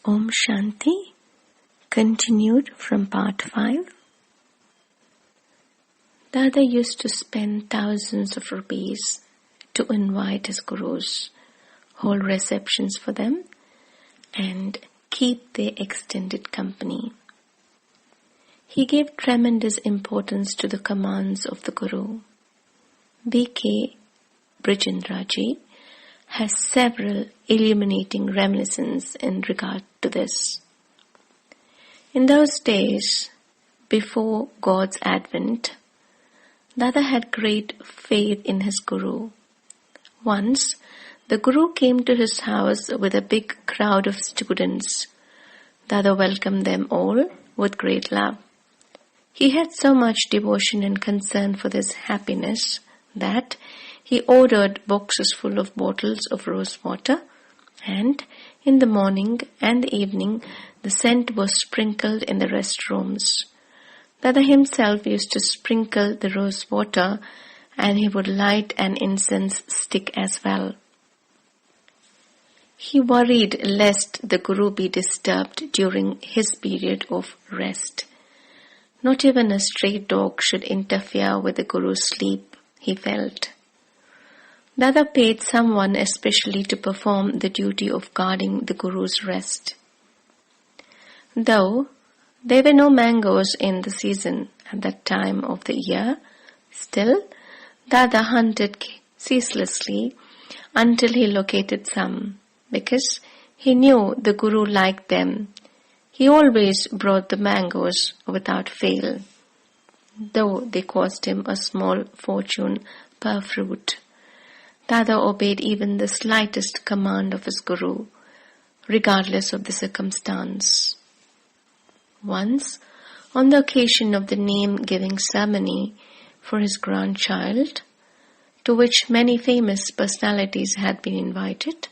Om Shanti, continued from part 5. Dada used to spend thousands of rupees to invite his gurus, hold receptions for them, and keep their extended company. He gave tremendous importance to the commands of the Guru. B.K. Brijendraji has several illuminating reminiscences in regard to this. In those days, before God's advent, Dada had great faith in his Guru. Once, the Guru came to his house with a big crowd of students. Dada welcomed them all with great love. He had so much devotion and concern for this happiness that he ordered boxes full of bottles of rose water, and in the morning and the evening the scent was sprinkled in the restrooms. Dada himself used to sprinkle the rose water, and he would light an incense stick as well. He worried lest the Guru be disturbed during his period of rest. Not even a stray dog should interfere with the Guru's sleep, he felt. Dada paid someone especially to perform the duty of guarding the Guru's rest. Though there were no mangoes in the season at that time of the year, still Dada hunted ceaselessly until he located some, because he knew the Guru liked them. He always brought the mangoes without fail, though they cost him a small fortune per fruit. Dada obeyed even the slightest command of his Guru, regardless of the circumstance. Once, on the occasion of the name-giving ceremony for his grandchild, to which many famous personalities had been invited,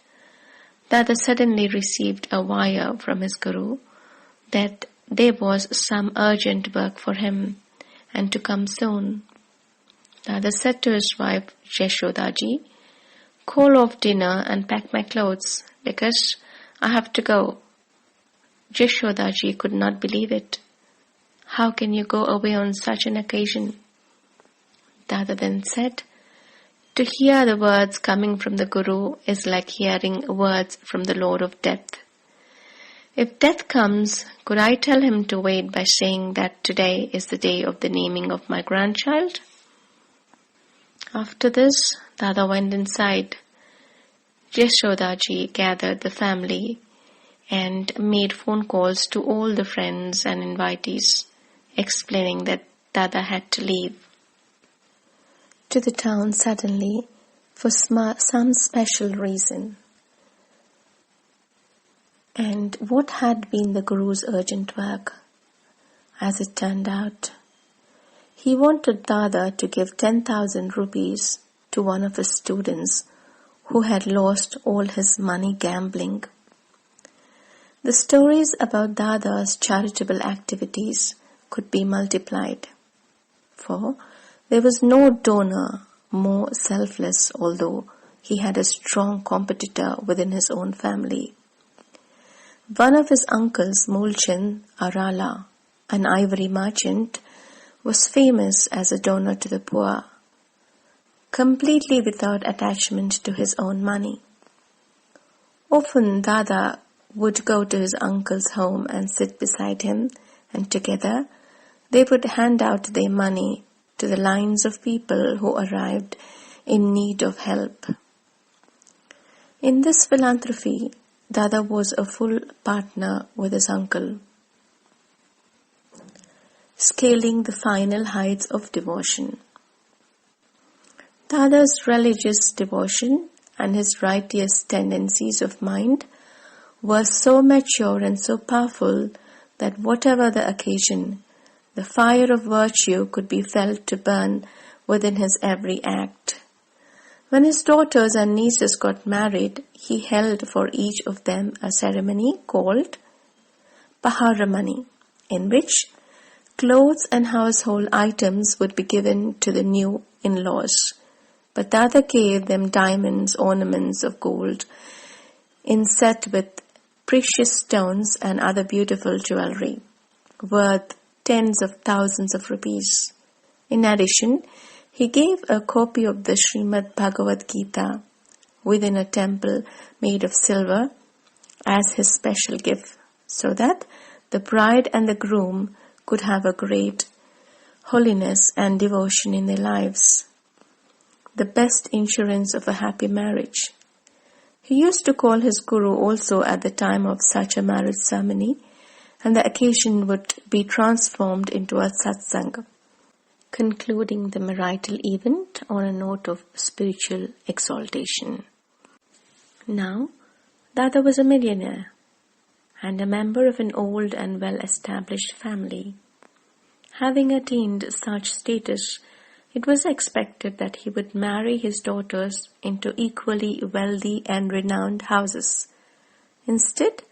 Dada suddenly received a wire from his Guru that there was some urgent work for him and to come soon. Dada said to his wife Yashodaji, "Call off dinner and pack my clothes because I have to go." Yashodaji could not believe it. "How can you go away on such an occasion?" Dada then said, "To hear the words coming from the Guru is like hearing words from the Lord of Death. If death comes, could I tell him to wait by saying that today is the day of the naming of my grandchild?" After this, Dada went inside. Yashodaji gathered the family and made phone calls to all the friends and invitees, explaining that Dada had to leave to the town suddenly for some special reason. And what had been the Guru's urgent work? As it turned out, he wanted Dada to give 10,000 rupees to one of his students who had lost all his money gambling. The stories about Dada's charitable activities could be multiplied, for there was no donor more selfless, although he had a strong competitor within his own family. One of his uncles, Mulchan Arala, an ivory merchant, was famous as a donor to the poor, completely without attachment to his own money. Often Dada would go to his uncle's home and sit beside him, and together they would hand out their money to the lines of people who arrived in need of help. In this philanthropy, Dada was a full partner with his uncle, scaling the final heights of devotion. Dada's religious devotion and his righteous tendencies of mind were so mature and so powerful that whatever the occasion, the fire of virtue could be felt to burn within his every act. When his daughters and nieces got married, he held for each of them a ceremony called Paharamani, in which clothes and household items would be given to the new in-laws. But Dada gave them diamonds, ornaments of gold, inset with precious stones and other beautiful jewelry, worth tens of thousands of rupees. In addition, he gave a copy of the Srimad Bhagavad Gita within a temple made of silver as his special gift, so that the bride and the groom could have a great holiness and devotion in their lives, the best insurance of a happy marriage. He used to call his guru also at the time of such a marriage ceremony, and the occasion would be transformed into a satsang, concluding the marital event on a note of spiritual exaltation. Now, Dada was a millionaire and a member of an old and well-established family. Having attained such status, it was expected that he would marry his daughters into equally wealthy and renowned houses. Instead,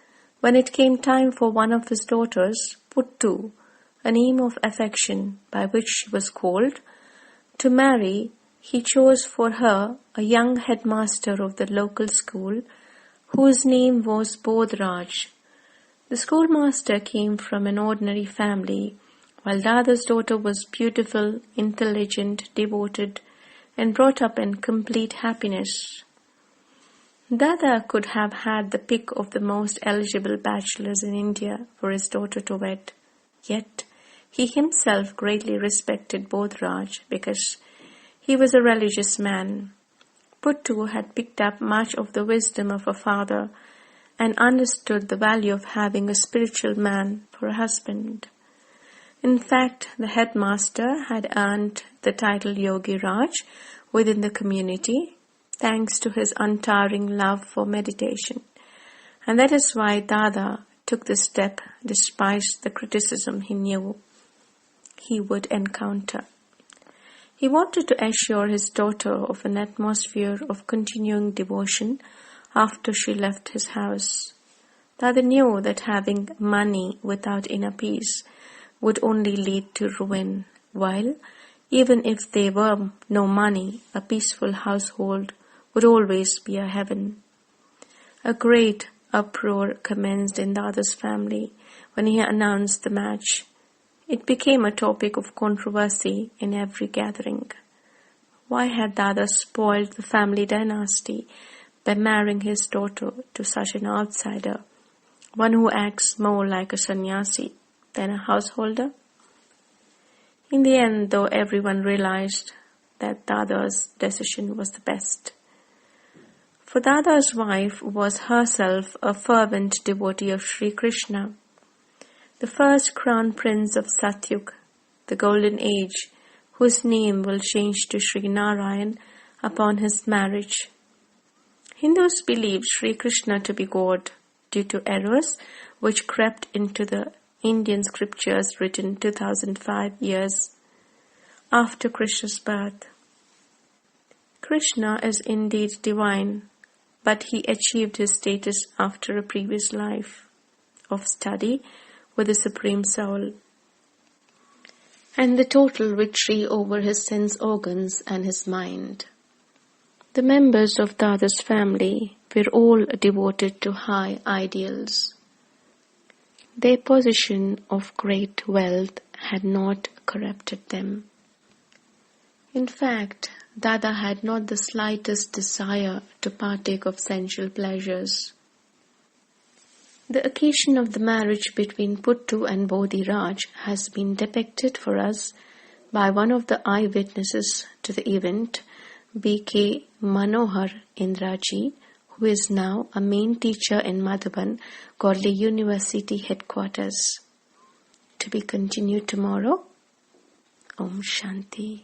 when it came time for one of his daughters, Puttu, a name of affection by which she was called, to marry, he chose for her a young headmaster of the local school, whose name was Bodhraj. The schoolmaster came from an ordinary family, while Dada's daughter was beautiful, intelligent, devoted, and brought up in complete happiness. Dada could have had the pick of the most eligible bachelors in India for his daughter to wed, yet he himself greatly respected Bodhraj because he was a religious man. Puttu had picked up much of the wisdom of her father and understood the value of having a spiritual man for a husband. In fact, the headmaster had earned the title Yogi Raj within the community thanks to his untiring love for meditation. And that is why Dada took this step despite the criticism he knew he would encounter. He wanted to assure his daughter of an atmosphere of continuing devotion after she left his house. Dada knew that having money without inner peace would only lead to ruin, while, even if there were no money, a peaceful household would always be a heaven. A great uproar commenced in Dada's family when he announced the match. It became a topic of controversy in every gathering. Why had Dada spoiled the family dynasty by marrying his daughter to such an outsider, one who acts more like a sannyasi than a householder? In the end, though, everyone realized that Dada's decision was the best. For Dada's wife was herself a fervent devotee of Sri Krishna, the first crown prince of Satyug, the golden age, whose name will change to Sri Narayan upon his marriage. Hindus believe Sri Krishna to be God due to errors which crept into the Indian scriptures written 2005 years after Krishna's birth. Krishna is indeed divine, but he achieved his status after a previous life of study with the Supreme Soul, and the total victory over his sense organs and his mind. The members of Dada's family were all devoted to high ideals. Their position of great wealth had not corrupted them. In fact, Dada had not the slightest desire to partake of sensual pleasures. The occasion of the marriage between Puttu and Bodhiraj has been depicted for us by one of the eyewitnesses to the event, B.K. Manohar Indraji, who is now a main teacher in Madhuban, Godly University headquarters. To be continued tomorrow. Om Shanti.